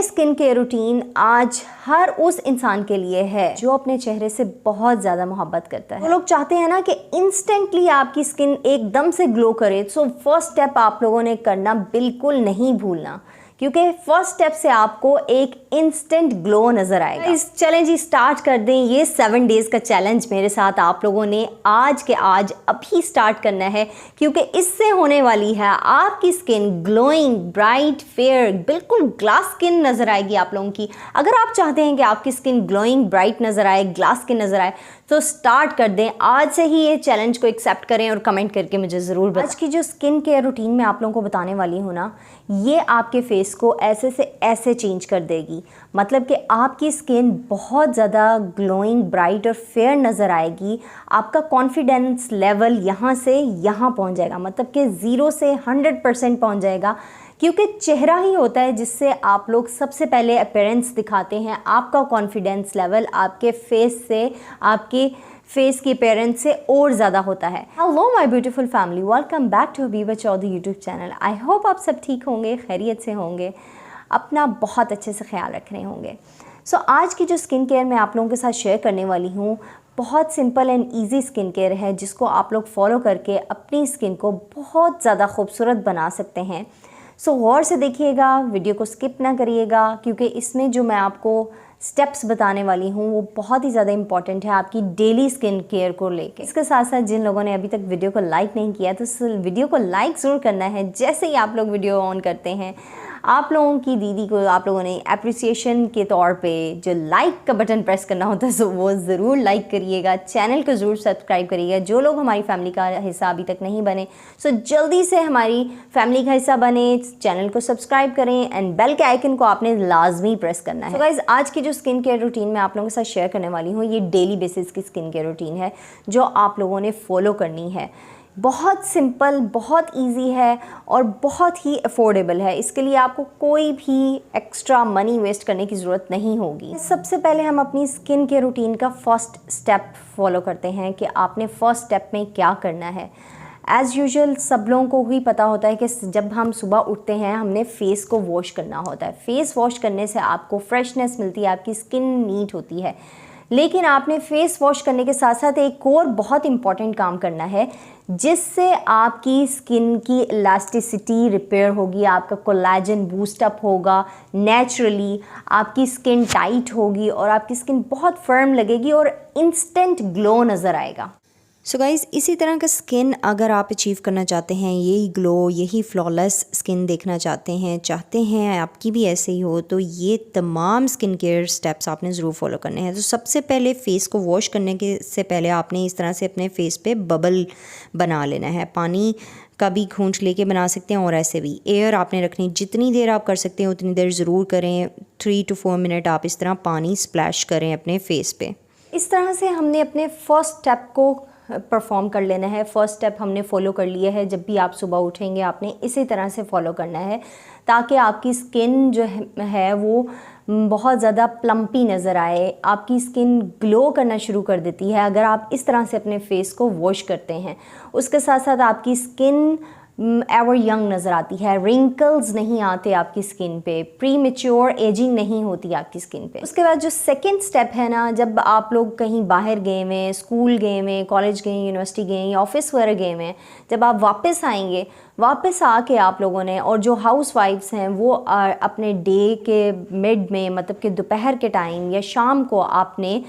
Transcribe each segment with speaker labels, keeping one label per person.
Speaker 1: Skin care routine आज हर उस इंसान के लिए है जो अपने चेहरे से बहुत ज़्यादा मोहब्बत करता है। वो लोग चाहते हैं ना कि इंस्टेंटली आपकी स्किन एकदम से ग्लो करे। सो फर्स्ट स्टेप आप लोगों ने करना बिल्कुल नहीं भूलना, क्योंकि फर्स्ट स्टेप से आपको एक इंस्टेंट ग्लो नजर आएगा। इस चैलेंज ही स्टार्ट कर दें। ये 7 डेज का चैलेंज मेरे साथ आप लोगों ने आज के आज अभी स्टार्ट करना है, क्योंकि इससे होने वाली है आपकी स्किन ग्लोइंग, ब्राइट, फेयर, बिल्कुल ग्लास स्किन नजर आएगी आप लोगों की। अगर आप चाहते हैं कि आपकी स्किन ग्लोइंग, ब्राइट नजर आए, ग्लास स्किन नजर आए, तो स्टार्ट कर दें। आज से ही ये चैलेंज को एक्सेप्ट करें और कमेंट करके मुझे ज़रूर बताएं। आज की जो स्किन केयर रूटीन मैं आप लोगों को बताने वाली हूँ ना, ये आपके फेस को ऐसे से ऐसे चेंज कर देगी। मतलब कि आपकी स्किन बहुत ज़्यादा ग्लोइंग, ब्राइट और फेयर नज़र आएगी। आपका कॉन्फिडेंस लेवल यहाँ से यहाँ पहुँच जाएगा, मतलब कि 0 से 100% पहुँच जाएगा, क्योंकि चेहरा ही होता है जिससे आप लोग सबसे पहले अपीयरेंस दिखाते हैं। आपका कॉन्फिडेंस लेवल आपके फेस से, आपके फेस की अपीयरेंस से और ज़्यादा होता है। Hello my beautiful family, welcome back to Habiba Chaudhary YouTube channel. I hope आप सब ठीक होंगे, खैरियत से होंगे, अपना बहुत अच्छे से ख्याल रख रहे होंगे। सो आज की जो स्किन केयर मैं आप लोगों के साथ शेयर करने वाली हूँ, बहुत simple and easy skin care है, जिसको आप लोग फॉलो करके अपनी स्किन को बहुत ज़्यादा खूबसूरत बना सकते हैं। सो गौर से देखिएगा, वीडियो को स्किप ना करिएगा, क्योंकि इसमें जो मैं आपको स्टेप्स बताने वाली हूँ वो बहुत ही ज़्यादा इंपॉर्टेंट है आपकी डेली स्किन केयर को लेके। इसके साथ साथ जिन लोगों ने अभी तक वीडियो को लाइक नहीं किया, तो इस वीडियो को लाइक ज़रूर करना है। जैसे ही आप लोग वीडियो ऑन करते हैं, आप लोगों की दीदी को आप लोगों ने अप्रिसिएशन के तौर पे जो लाइक का बटन प्रेस करना होता है, सो वो ज़रूर लाइक करिएगा। चैनल को ज़रूर सब्सक्राइब करिएगा। जो लोग हमारी फैमिली का हिस्सा अभी तक नहीं बने, सो जल्दी से हमारी फैमिली का हिस्सा बने, चैनल को सब्सक्राइब करें एंड बेल के आइकन को आपने लाजमी प्रेस करना है। तो गाइस, आज की जो स्किन केयर रूटीन मैं आप लोगों के साथ शेयर करने वाली हूँ, ये डेली बेसिस की स्किन केयर रूटीन है जो आप लोगों ने फॉलो करनी है। बहुत सिंपल, बहुत इजी है और बहुत ही अफोर्डेबल है। इसके लिए आपको कोई भी एक्स्ट्रा मनी वेस्ट करने की ज़रूरत नहीं होगी। सबसे पहले हम अपनी स्किन केयर रूटीन का फर्स्ट स्टेप फॉलो करते हैं कि आपने फर्स्ट स्टेप में क्या करना है। एज़ यूजुअल सब लोगों को ही पता होता है कि जब हम सुबह उठते हैं, हमने फेस को वॉश करना होता है। फेस वॉश करने से आपको फ्रेशनेस मिलती है, आपकी स्किन नीट होती है। लेकिन आपने फेस वॉश करने के साथ साथ एक और बहुत इंपॉर्टेंट काम करना है, जिससे आपकी स्किन की इलास्टिसिटी रिपेयर होगी, आपका कोलेजन बूस्टअप होगा, नेचुरली आपकी स्किन टाइट होगी और आपकी स्किन बहुत फर्म लगेगी और इंस्टेंट ग्लो नज़र आएगा। सो गाइज़, इसी तरह का स्किन अगर आप अचीव करना चाहते हैं, यही ग्लो, यही फ्लॉलेस स्किन देखना चाहते हैं आपकी भी ऐसे ही हो, तो ये तमाम स्किन केयर स्टेप्स आपने ज़रूर फॉलो करने हैं। तो सबसे पहले फ़ेस को वॉश करने के से पहले आपने इस तरह से अपने फेस पे बबल बना लेना है। पानी का भी घूंट लेके बना सकते हैं और ऐसे भी एयर आपने रखनी, जितनी देर आप कर सकते हैं उतनी देर ज़रूर करें। 3 to 4 मिनट आप इस तरह पानी स्प्लैश करें अपने फेस पे। इस तरह से हमने अपने फर्स्ट स्टेप को परफॉर्म कर लेना है। फर्स्ट स्टेप हमने फॉलो कर लिया है। जब भी आप सुबह उठेंगे आपने इसी तरह से फॉलो करना है, ताकि आपकी स्किन जो है वो बहुत ज़्यादा प्लम्पी नज़र आए, आपकी स्किन ग्लो करना शुरू कर देती है अगर आप इस तरह से अपने फेस को वॉश करते हैं। उसके साथ साथ आपकी स्किन एवर यंग नज़र आती है, रिंकल्स नहीं आते आपकी स्किन पे, प्री मेच्योर एजिंग नहीं होती आपकी स्किन पे। उसके बाद जो सेकंड स्टेप है ना, जब आप लोग कहीं बाहर गए हुए, स्कूल गए हुए, कॉलेज गए, यूनिवर्सिटी गए या ऑफिस वगैरह गए हुए, जब आप वापस आएंगे, वापस आके आप लोगों ने, और जो हाउस वाइफ्स हैं वो अपने डे के मिड में, मतलब कि दोपहर के टाइम या शाम को आपने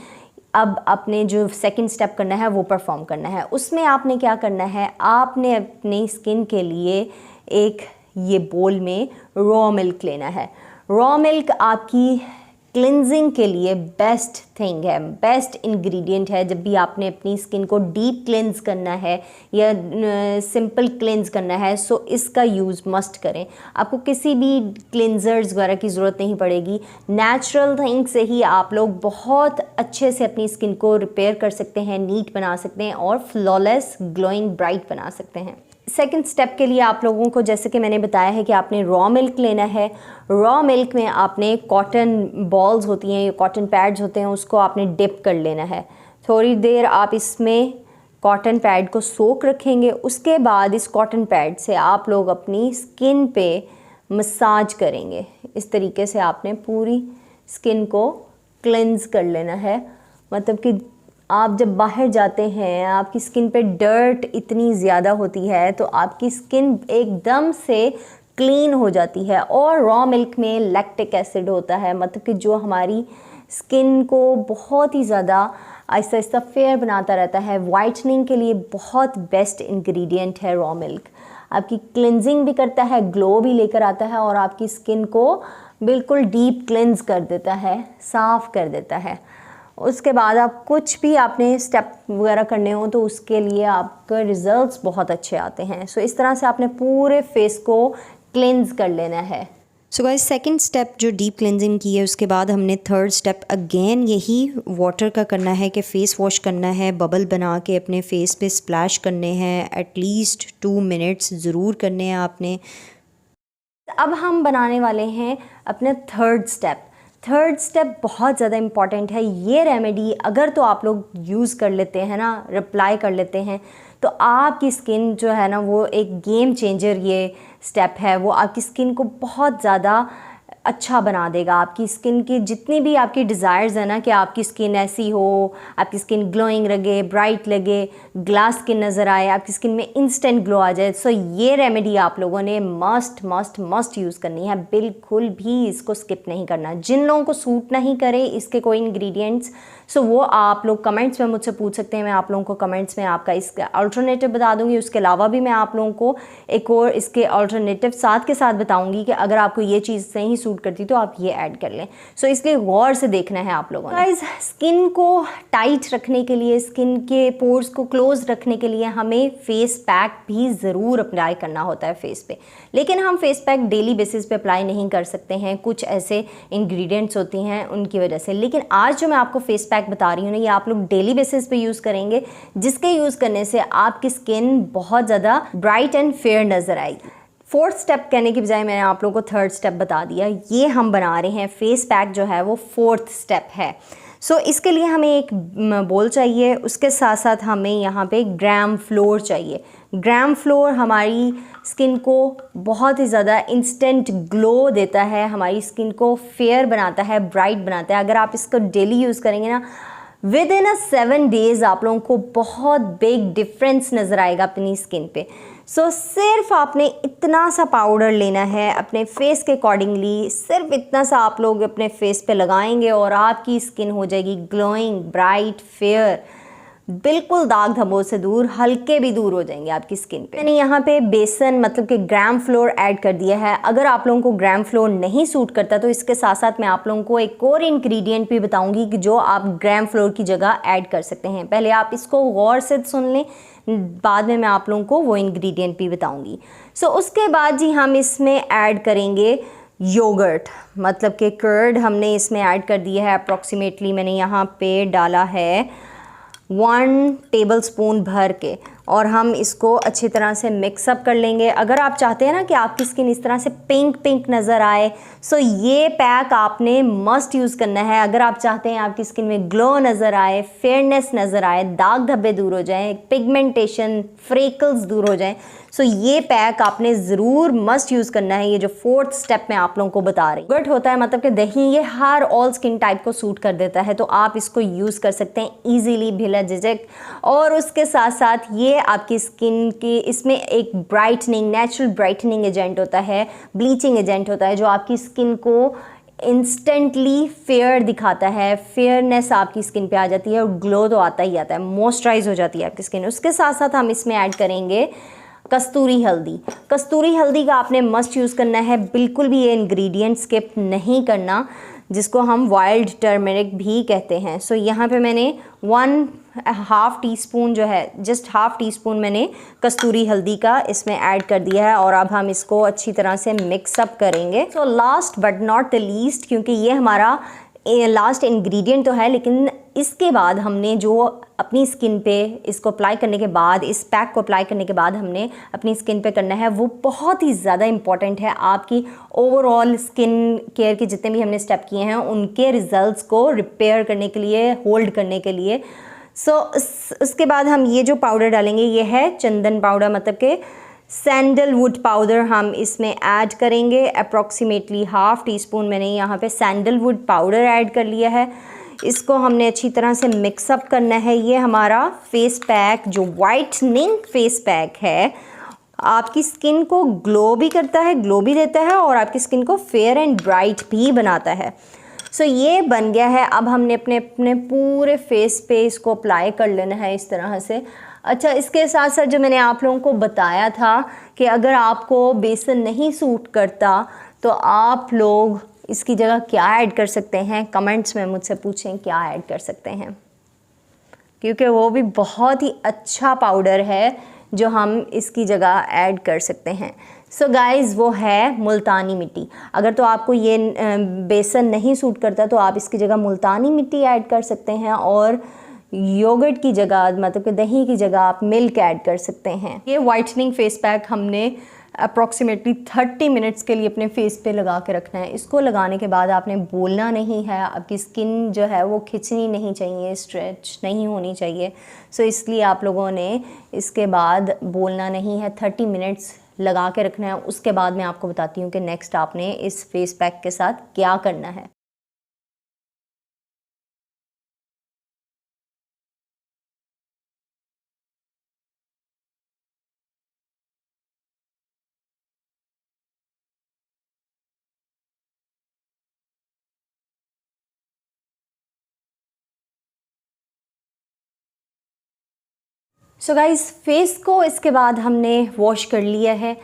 Speaker 1: अब अपने जो सेकंड स्टेप करना है वो परफॉर्म करना है। उसमें आपने क्या करना है, आपने अपनी स्किन के लिए एक ये बोल में रॉ मिल्क लेना है। रॉ मिल्क आपकी क्लिनजिंग के लिए बेस्ट थिंग है, बेस्ट इंग्रेडिएंट है। जब भी आपने अपनी स्किन को डीप क्लिनज करना है या सिंपल क्लिनज करना है, सो इसका यूज़ मस्ट करें। आपको किसी भी क्लिनजर्स वगैरह की ज़रूरत नहीं पड़ेगी। नेचुरल थिंग से ही आप लोग बहुत अच्छे से अपनी स्किन को रिपेयर कर सकते हैं, नीट बना सकते हैं और फ्लॉलेस, ग्लोइंग, ब्राइट बना सकते हैं। सेकंड स्टेप के लिए आप लोगों को, जैसे कि मैंने बताया है, कि आपने रॉ मिल्क लेना है। रॉ मिल्क में आपने कॉटन बॉल्स होती हैं, कॉटन पैड्स होते हैं, उसको आपने डिप कर लेना है। थोड़ी देर आप इसमें कॉटन पैड को सोक रखेंगे। उसके बाद इस कॉटन पैड से आप लोग अपनी स्किन पे मसाज करेंगे। इस तरीके से आपने पूरी स्किन को क्लेंज कर लेना है। मतलब कि आप जब बाहर जाते हैं, आपकी स्किन पे डर्ट इतनी ज़्यादा होती है तो आपकी स्किन एकदम से क्लीन हो जाती है। और रॉ मिल्क में लैक्टिक एसिड होता है, मतलब कि जो हमारी स्किन को बहुत ही ज़्यादा आहिस्ता आहिस्ता फेयर बनाता रहता है। वाइटनिंग के लिए बहुत बेस्ट इंग्रेडिएंट है रॉ मिल्क। आपकी क्लिनजिंग भी करता है, ग्लो भी लेकर आता है और आपकी स्किन को बिल्कुल डीप क्लिनज कर देता है, साफ़ कर देता है। उसके बाद आप कुछ भी आपने स्टेप वगैरह करने हो तो उसके लिए आपके रिजल्ट्स बहुत अच्छे आते हैं। सो इस तरह से आपने पूरे फेस को क्लिनज कर लेना है।
Speaker 2: सो गाइस, सेकंड स्टेप जो डीप क्लेंजिंग की है, उसके बाद हमने थर्ड स्टेप अगेन यही वाटर का करना है कि फ़ेस वॉश करना है। बबल बना के अपने फेस पे स्प्लैश करने हैं, एटलीस्ट 2 मिनट्स ज़रूर करने हैं आपने।
Speaker 1: अब हम बनाने वाले हैं अपने थर्ड स्टेप। थर्ड स्टेप बहुत ज़्यादा इम्पॉर्टेंट है। ये रेमेडी अगर तो आप लोग यूज़ कर लेते हैं ना, अप्लाई कर लेते हैं, तो आपकी स्किन जो है ना वो एक गेम चेंजर ये स्टेप है। वो आपकी स्किन को बहुत ज़्यादा अच्छा बना देगा। आपकी स्किन की जितनी भी आपकी डिज़ायर्स है ना कि आपकी स्किन ऐसी हो, आपकी स्किन ग्लोइंग लगे, ब्राइट लगे, ग्लास स्किन नज़र आए, आपकी स्किन में इंस्टेंट ग्लो आ जाए, सो ये रेमेडी आप लोगों ने मस्ट मस्ट मस्ट यूज़ करनी है। बिल्कुल भी इसको स्किप नहीं करना। जिन लोगों को सूट नहीं करे इसके कोई इंग्रेडिएंट्स, सो वो आप लोग कमेंट्स में मुझसे पूछ सकते हैं। मैं आप लोगों को कमेंट्स में आपका इसका अल्टरनेटिव बता दूंगी। उसके अलावा भी मैं आप लोगों को एक और इसके अल्टरनेटिव साथ के साथ बताऊंगी कि अगर आपको ये चीज़ नहीं सूट करती तो आप ये ऐड कर लें। सो इसलिए गौर से देखना है आप लोगों ने। गाइस, स्किन को टाइट रखने के लिए, स्किन के पोर्स को क्लोज रखने के लिए हमें फेस पैक भी ज़रूर अप्लाई करना होता है फेस पे। लेकिन हम फेस पैक डेली बेसिस पे अप्लाई नहीं कर सकते हैं, कुछ ऐसे इंग्रेडिएंट्स होती हैं उनकी वजह से। लेकिन आज जो मैं आपको फेस पैक बता रही हूँ ना, ये आप लोग डेली बेसिस पे यूज़ करेंगे, जिसके यूज़ करने से आपकी स्किन बहुत ज़्यादा ब्राइट एंड फेयर नज़र आएगी। फोर्थ स्टेप कहने की बजाय मैंने आप लोगों को थर्ड स्टेप बता दिया। ये हम बना रहे हैं फेस पैक जो है वो फोर्थ स्टेप है। सो इसके लिए हमें एक बोल चाहिए, उसके साथ साथ हमें यहाँ पे ग्राम फ्लोर चाहिए। ग्राम फ्लोर हमारी स्किन को बहुत ही ज़्यादा इंस्टेंट ग्लो देता है, हमारी स्किन को फेयर बनाता है, ब्राइट बनाता है। अगर आप इसको डेली यूज़ करेंगे ना, विद इन 7 डेज़ आप लोगों को बहुत बिग डिफरेंस नज़र आएगा अपनी स्किन पे। सो सिर्फ आपने इतना सा पाउडर लेना है अपने फेस के अकॉर्डिंगली, सिर्फ इतना सा आप लोग अपने फेस पे लगाएंगे और आपकी स्किन हो जाएगी ग्लोइंग, ब्राइट, फेयर, बिल्कुल दाग धब्बों से दूर, हल्के भी दूर हो जाएंगे आपकी स्किन पे। मैंने यहाँ पे बेसन मतलब कि ग्राम फ्लोर ऐड कर दिया है। अगर आप लोगों को ग्राम फ्लोर नहीं सूट करता तो इसके साथ साथ मैं आप लोगों को एक और इंग्रेडिएंट भी बताऊंगी कि जो आप ग्राम फ्लोर की जगह ऐड कर सकते हैं। पहले आप इसको गौर से सुन लें, बाद में मैं आप लोगों को वो इंग्रेडिएंट भी बताऊंगी। सो उसके बाद जी हम इसमें ऐड करेंगे योगर्ट, मतलब कि कर्ड हमने इसमें ऐड कर दिया है। अप्रॉक्सीमेटली मैंने यहाँ पे डाला है 1 टेबलस्पून भर के, और हम इसको अच्छी तरह से मिक्सअप कर लेंगे। अगर आप चाहते हैं ना कि आपकी स्किन इस तरह से पिंक पिंक नज़र आए, सो ये पैक आपने मस्ट यूज़ करना है। अगर आप चाहते हैं आपकी स्किन में ग्लो नज़र आए, फेयरनेस नज़र आए, दाग धब्बे दूर हो जाएं, पिगमेंटेशन, फ्रेकल्स दूर हो जाएं, सो ये पैक आपने ज़रूर मस्ट यूज़ करना है। ये जो फोर्थ स्टेप मैं आप लोगों को बता रही हूँ। गट होता है मतलब कि दही, ये हर ऑल स्किन टाइप को सूट कर देता है, तो आप इसको यूज़ कर सकते हैं ईजीली, बिला झिझक। और उसके साथ साथ ये आपकी स्किन की, इसमें एक ब्राइटनिंग, नेचुरल ब्राइटनिंग एजेंट होता है, ब्लीचिंग एजेंट होता है, जो आपकी स्किन को इंस्टेंटली फेयर दिखाता है। फेयरनेस आपकी स्किन पे आ जाती है और ग्लो तो आता ही आता है, मॉइस्चराइज हो जाती है आपकी स्किन। उसके साथ साथ हम इसमें ऐड करेंगे कस्तूरी हल्दी। कस्तूरी हल्दी का आपने मस्ट यूज़ करना है, बिल्कुल भी ये इंग्रेडिएंट स्किप नहीं करना, जिसको हम वाइल्ड टर्मरिक भी कहते हैं। सो यहाँ पे मैंने 1/2 टीस्पून जो है, जस्ट 1/2 टीस्पून मैंने कस्तूरी हल्दी का इसमें ऐड कर दिया है, और अब हम इसको अच्छी तरह से मिक्सअप करेंगे। So last but not the least, क्योंकि ये हमारा लास्ट इंग्रेडिएंट तो है, लेकिन इसके बाद हमने जो अपनी स्किन पे इसको अप्लाई करने के बाद, इस पैक को अप्लाई करने के बाद हमने अपनी स्किन पे करना है, वो बहुत ही ज़्यादा इंपॉर्टेंट है आपकी ओवरऑल स्किन केयर के जितने भी हमने स्टेप किए हैं उनके रिजल्ट्स को रिपेयर करने के लिए, होल्ड करने के लिए। सो उसके बाद हम ये जो पाउडर डालेंगे ये है चंदन पाउडर, मतलब कि सैंडलवुड पाउडर हम इसमें ऐड करेंगे। अप्रॉक्सीमेटली हाफ़ टी स्पून मैंने यहाँ पे सैंडलवुड पाउडर ऐड कर लिया है। इसको हमने अच्छी तरह से मिक्सअप करना है। ये हमारा फेस पैक जो वाइटनिंग फेस पैक है आपकी स्किन को ग्लो भी करता है, ग्लो भी देता है और आपकी स्किन को फेयर एंड ब्राइट भी बनाता है। सो ये बन गया है। अब हमने अपने अपने पूरे फेस पे इसको अप्लाई कर लेना है इस तरह से। अच्छा, इसके साथ साथ जो मैंने आप लोगों को बताया था कि अगर आपको बेसन नहीं सूट करता तो आप लोग इसकी जगह क्या ऐड कर सकते हैं, कमेंट्स में मुझसे पूछें क्या ऐड कर सकते हैं, क्योंकि वो भी बहुत ही अच्छा पाउडर है जो हम इसकी जगह ऐड कर सकते हैं। सो गाइज़, वो है मुल्तानी मिट्टी। अगर तो आपको ये बेसन नहीं सूट करता तो आप इसकी जगह मुल्तानी मिट्टी ऐड कर सकते हैं और योगर्ट की जगह, मतलब कि दही की जगह आप मिल्क ऐड कर सकते हैं। ये वाइटनिंग फेस पैक हमने अप्रॉक्सीमेटली 30 मिनट्स के लिए अपने फेस पे लगा के रखना है। इसको लगाने के बाद आपने बोलना नहीं है, आपकी स्किन जो है वो खिंचनी नहीं चाहिए, स्ट्रेच नहीं होनी चाहिए। सो इसलिए आप लोगों ने इसके बाद बोलना नहीं है, 30 मिनट्स लगा के रखना है। उसके बाद मैं आपको बताती हूँ कि नेक्स्ट आपने इस फेस पैक के साथ क्या करना है। सो गाइज़, फेस को इसके बाद हमने वॉश कर लिया है।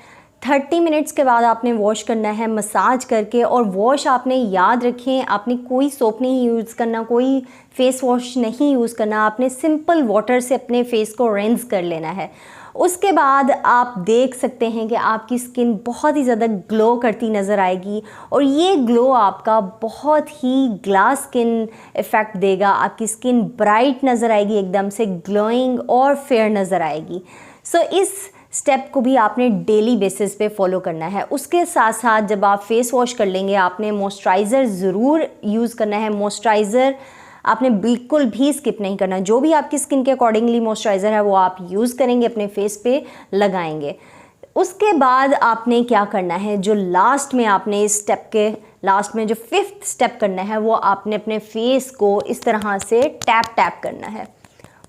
Speaker 1: 30 मिनट्स के बाद आपने वॉश करना है मसाज करके। और वॉश आपने याद रखें, आपने कोई सोप नहीं यूज़ करना, कोई फेस वॉश नहीं यूज़ करना, आपने सिंपल वाटर से अपने फेस को रिंस कर लेना है। उसके बाद आप देख सकते हैं कि आपकी स्किन बहुत ही ज़्यादा ग्लो करती नज़र आएगी और ये ग्लो आपका बहुत ही ग्लास स्किन इफ़ेक्ट देगा। आपकी स्किन ब्राइट नज़र आएगी, एकदम से ग्लोइंग और फेयर नज़र आएगी। सो इस स्टेप को भी आपने डेली बेसिस पे फॉलो करना है। उसके साथ साथ जब आप फेस वॉश कर लेंगे आपने मॉइस्चराइज़र ज़रूर यूज़ करना है। मॉइस्चराइज़र आपने बिल्कुल भी स्किप नहीं करना। जो भी आपकी स्किन के अकॉर्डिंगली मॉइस्चराइज़र है वो आप यूज़ करेंगे, अपने फेस पे लगाएंगे। उसके बाद आपने क्या करना है, जो लास्ट में आपने इस स्टेप के लास्ट में जो 5th स्टेप करना है वो आपने अपने फेस को इस तरह से टैप टैप करना है।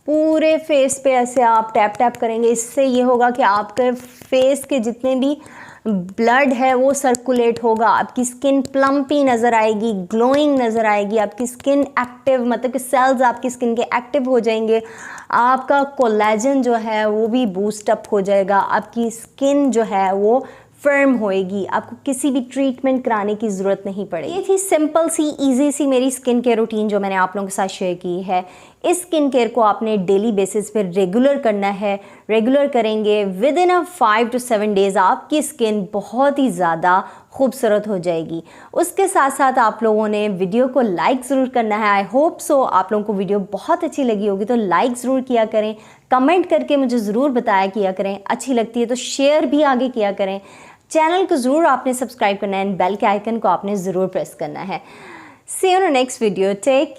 Speaker 1: पूरे फेस पे ऐसे आप टैप टैप करेंगे। इससे ये होगा कि आपके फेस के जितने भी ब्लड है वो सर्कुलेट होगा, आपकी स्किन प्लम्पी नज़र आएगी, ग्लोइंग नज़र आएगी, आपकी स्किन एक्टिव, मतलब कि सेल्स आपकी स्किन के एक्टिव हो जाएंगे, आपका कोलेजन जो है वो भी बूस्ट अप हो जाएगा, आपकी स्किन जो है वो फर्म होएगी, आपको किसी भी ट्रीटमेंट कराने की ज़रूरत नहीं पड़ेगी। ये थी सिंपल सी इजी सी मेरी स्किन केयर रूटीन जो मैंने आप लोगों के साथ शेयर की है। इस स्किन केयर को आपने डेली बेसिस पे रेगुलर करना है। रेगुलर करेंगे विद इन 5 to 7 डेज़ आपकी स्किन बहुत ही ज़्यादा खूबसूरत हो जाएगी। उसके साथ साथ आप लोगों ने वीडियो को लाइक ज़रूर करना है। आई होप सो आप लोगों को वीडियो बहुत अच्छी लगी होगी, तो लाइक ज़रूर किया करें, कमेंट करके मुझे ज़रूर बताया किया करें। अच्छी लगती है तो शेयर भी आगे किया करें। चैनल को ज़रूर आपने सब्सक्राइब करना है एंड बेल के आइकन को आपने ज़रूर प्रेस करना है। See you in next video, take care.